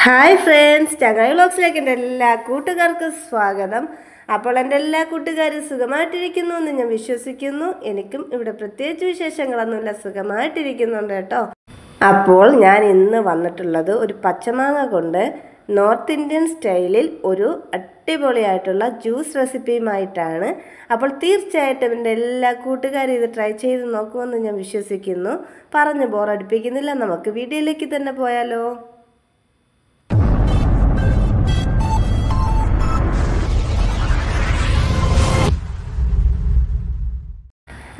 Hi friends, ചങ്ങായി വ്ളോഗ്സിലേക്ക് എൻ്റെ എല്ലാ കൂട്ടുകാർക്കും സ്വാഗതം. അപ്പോൾ എൻ്റെ എല്ലാ കൂട്ടുകാരും സുഖമായിട്ടിരിക്കുന്നു എന്ന് ഞാൻ വിശ്വസിക്കുന്നു. എനിക്കും ഇവിടെ പ്രത്യേകിച്ച് വിശേഷങ്ങളൊന്നുമില്ല, സുഖമായിട്ടിരിക്കുന്നുണ്ട് കേട്ടോ. അപ്പോൾ ഞാൻ ഇന്ന് വന്നിട്ടുള്ളത് ഒരു പച്ചമാങ്ങ കൊണ്ട് നോർത്ത് ഇന്ത്യൻ സ്റ്റൈലിൽ ഒരു അടിപൊളിയായിട്ടുള്ള ജ്യൂസ് റെസിപ്പിയുമായിട്ടാണ്. അപ്പോൾ തീർച്ചയായിട്ടും എൻ്റെ എല്ലാ കൂട്ടുകാരും ഇത് ട്രൈ ചെയ്ത് നോക്കുമെന്ന് ഞാൻ വിശ്വസിക്കുന്നു. പറഞ്ഞ് ബോറടിപ്പിക്കുന്നില്ല, നമുക്ക് വീഡിയോയിലേക്ക് തന്നെ പോയാലോ.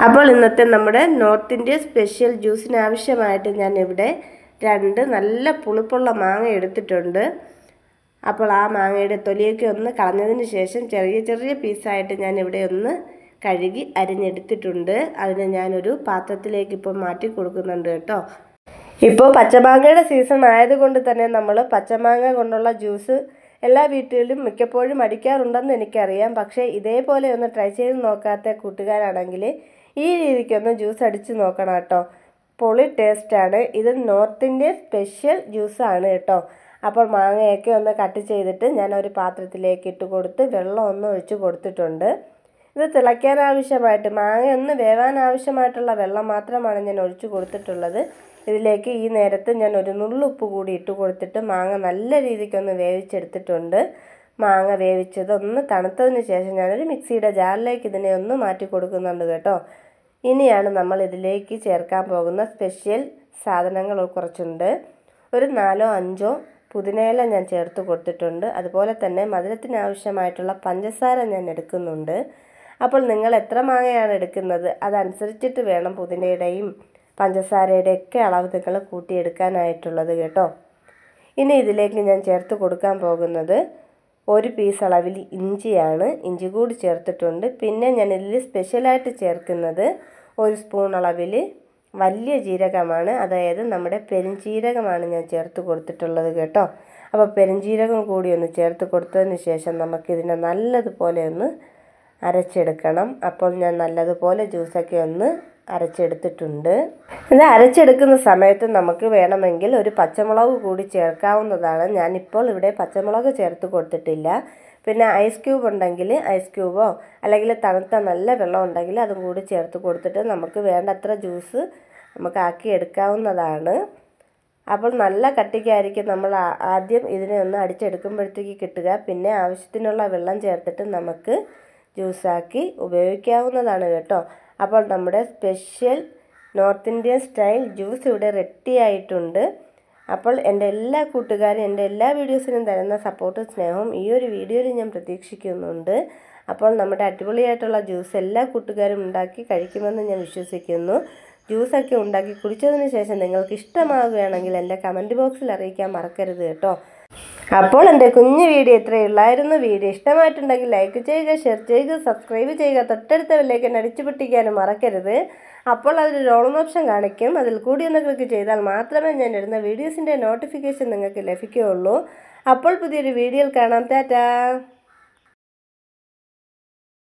അപ്പോൾ ഇന്നത്തെ നമ്മുടെ നോർത്ത് ഇന്ത്യ സ്പെഷ്യൽ ജ്യൂസിന് ആവശ്യമായിട്ട് ഞാൻ ഇവിടെ 2 നല്ല പുളിപ്പുള്ള മാങ്ങ എടുത്തിട്ടുണ്ട്. അപ്പോൾ ആ മാങ്ങയുടെ തൊലിയൊക്കെ ഒന്ന് കളഞ്ഞതിന് ശേഷം ചെറിയ ചെറിയ പീസായിട്ട് ഞാൻ ഇവിടെ ഒന്ന് കഴുകി അരിഞ്ഞെടുത്തിട്ടുണ്ട്. അതിനെ ഞാനൊരു പാത്രത്തിലേക്ക് ഇപ്പോൾ മാറ്റി കൊടുക്കുന്നുണ്ട് കേട്ടോ. ഇപ്പോൾ പച്ചമാങ്ങയുടെ സീസൺ ആയതുകൊണ്ട് തന്നെ നമ്മൾ പച്ചമാങ്ങ കൊണ്ടുള്ള ജ്യൂസ് എല്ലാ വീട്ടിലും മിക്കപ്പോഴും അടിക്കാറുണ്ടെന്ന് എനിക്കറിയാം. പക്ഷേ ഇതേപോലെ ഒന്ന് ട്രൈ ചെയ്ത് നോക്കാത്ത കൂട്ടുകാരാണെങ്കിൽ ഈ രീതിക്കൊന്ന് ജ്യൂസ് അടിച്ച് നോക്കണം കേട്ടോ. പൊളി ടേസ്റ്റാണ്. ഇത് നോർത്ത് ഇന്ത്യൻ സ്പെഷ്യൽ ജ്യൂസാണ് കേട്ടോ. അപ്പോൾ മാങ്ങയൊക്കെ ഒന്ന് കട്ട് ചെയ്തിട്ട് ഞാൻ ഒരു പാത്രത്തിലേക്ക് ഇട്ട് കൊടുത്ത് വെള്ളം ഒന്ന് ഒഴിച്ച് കൊടുത്തിട്ടുണ്ട്. ഇത് തിളയ്ക്കാൻ ആവശ്യമായിട്ട് മാങ്ങ ഒന്ന് വേവാൻ ആവശ്യമായിട്ടുള്ള വെള്ളം മാത്രമാണ് ഞാൻ ഒഴിച്ച് കൊടുത്തിട്ടുള്ളത്. ഇതിലേക്ക് ഈ നേരത്ത് ഞാൻ ഒരു നുള്ളുപ്പ് കൂടി ഇട്ട് കൊടുത്തിട്ട് മാങ്ങ നല്ല രീതിക്കൊന്ന് വേവിച്ചെടുത്തിട്ടുണ്ട്. മാങ്ങ വേവിച്ചത് ഒന്ന് തണുത്തതിന് ശേഷം ഞാനൊരു മിക്സിയുടെ ജാറിലേക്ക് ഇതിനെ ഒന്ന് മാറ്റി കൊടുക്കുന്നുണ്ട് കേട്ടോ. ഇനിയാണ് നമ്മൾ ഇതിലേക്ക് ചേർക്കാൻ പോകുന്ന സ്പെഷ്യൽ സാധനങ്ങൾ കുറച്ചുണ്ട്. ഒരു 4-5 പുതിനയില ഞാൻ ചേർത്ത് കൊടുത്തിട്ടുണ്ട്. അതുപോലെ തന്നെ മധുരത്തിന് ആവശ്യമായിട്ടുള്ള പഞ്ചസാര ഞാൻ എടുക്കുന്നുണ്ട്. അപ്പോൾ നിങ്ങൾ എത്ര മാങ്ങയാണ് എടുക്കുന്നത് അതനുസരിച്ചിട്ട് വേണം പുതിനയുടെയും പഞ്ചസാരയുടെയൊക്കെ അളവ് നിങ്ങൾ കൂട്ടിയെടുക്കാനായിട്ടുള്ളത് കേട്ടോ. ഇനി ഇതിലേക്ക് ഞാൻ ചേർത്ത് കൊടുക്കാൻ പോകുന്നത് 1 പീസ് അളവിൽ ഇഞ്ചിയാണ്. ഇഞ്ചി കൂടി ചേർത്തിട്ടുണ്ട്. പിന്നെ ഞാൻ ഇതിൽ സ്പെഷ്യലായിട്ട് ചേർക്കുന്നത് 1 സ്പൂൺ അളവിൽ വലിയ ജീരകമാണ്, അതായത് നമ്മുടെ പെരുംജീരകമാണ് ഞാൻ ചേർത്ത് കൊടുത്തിട്ടുള്ളത് കേട്ടോ. അപ്പോൾ പെരുംജീരകം കൂടി ഒന്ന് ചേർത്ത് കൊടുത്തതിന് ശേഷം നമുക്കിതിനെ നല്ലതുപോലെ ഒന്ന് അരച്ചെടുക്കണം. അപ്പോൾ ഞാൻ നല്ലതുപോലെ ജ്യൂസൊക്കെ ഒന്ന് അരച്ചെടുത്തിട്ടുണ്ട്. ഇത് അരച്ചെടുക്കുന്ന സമയത്ത് നമുക്ക് വേണമെങ്കിൽ ഒരു പച്ചമുളക് കൂടി ചേർക്കാവുന്നതാണ്. ഞാനിപ്പോൾ ഇവിടെ പച്ചമുളക് ചേർത്ത് കൊടുത്തിട്ടില്ല. പിന്നെ ഐസ് ക്യൂബ് ഉണ്ടെങ്കിൽ ഐസ് ക്യൂബോ അല്ലെങ്കിൽ തണുത്ത നല്ല വെള്ളം ഉണ്ടെങ്കിൽ അതും കൂടി ചേർത്ത് കൊടുത്തിട്ട് നമുക്ക് വേണ്ടത്ര ജ്യൂസ് നമുക്ക് ആക്കി എടുക്കാവുന്നതാണ്. അപ്പോൾ നല്ല കട്ടിക്കായിരിക്കും നമ്മൾ ആദ്യം ഇതിനെ ഒന്ന് അടിച്ചെടുക്കുമ്പോഴത്തേക്ക് കിട്ടുക. പിന്നെ ആവശ്യത്തിനുള്ള വെള്ളം ചേർത്തിട്ട് നമുക്ക് ജ്യൂസാക്കി ഉപയോഗിക്കാവുന്നതാണ് കേട്ടോ. അപ്പോൾ നമ്മുടെ special north Indian style juice ഇവിടെ റെഡി ആയിട്ടുണ്ട്. അപ്പോൾ എൻ്റെ എല്ലാ കൂട്ടുകാരും എൻ്റെ എല്ലാ വീഡിയോസിനും തരുന്ന സപ്പോർട്ടും സ്നേഹവും ഈ ഒരു വീഡിയോയിൽ ഞാൻ പ്രതീക്ഷിക്കുന്നുണ്ട്. അപ്പോൾ നമ്മുടെ അടിപൊളിയായിട്ടുള്ള ജ്യൂസ് എല്ലാ കൂട്ടുകാരും ഉണ്ടാക്കി കഴിക്കുമെന്ന് ഞാൻ വിശ്വസിക്കുന്നു. ജ്യൂസൊക്കെ ഉണ്ടാക്കി കുടിച്ചതിന് ശേഷം നിങ്ങൾക്ക് ഇഷ്ടമാവുകയാണെങ്കിൽ എൻ്റെ കമൻറ്റ് ബോക്സിൽ അറിയിക്കാൻ മറക്കരുത് കേട്ടോ. അപ്പോൾ എൻ്റെ കുഞ്ഞു വീഡിയോ ഇത്രയുള്ളായിരുന്നു. വീഡിയോ ഇഷ്ടമായിട്ടുണ്ടെങ്കിൽ ലൈക്ക് ചെയ്യുക, ഷെയർ ചെയ്യുക, സബ്സ്ക്രൈബ് ചെയ്യുക, തൊട്ടടുത്ത ബെല്ലൈക്കൺ അടിച്ചു പൊട്ടിക്കാനും മറക്കരുത്. അപ്പോൾ അതിൽ ഓൾ ഓപ്ഷൻ കാണിക്കും, അതിൽ കൂടി ഒന്ന് ക്ലിക്ക് ചെയ്താൽ മാത്രമേ ഞാൻ ഇടുന്ന വീഡിയോസിൻ്റെ നോട്ടിഫിക്കേഷൻ നിങ്ങൾക്ക് ലഭിക്കുകയുള്ളൂ. അപ്പോൾ പുതിയൊരു വീഡിയോയിൽ കാണാം. ടാറ്റാ.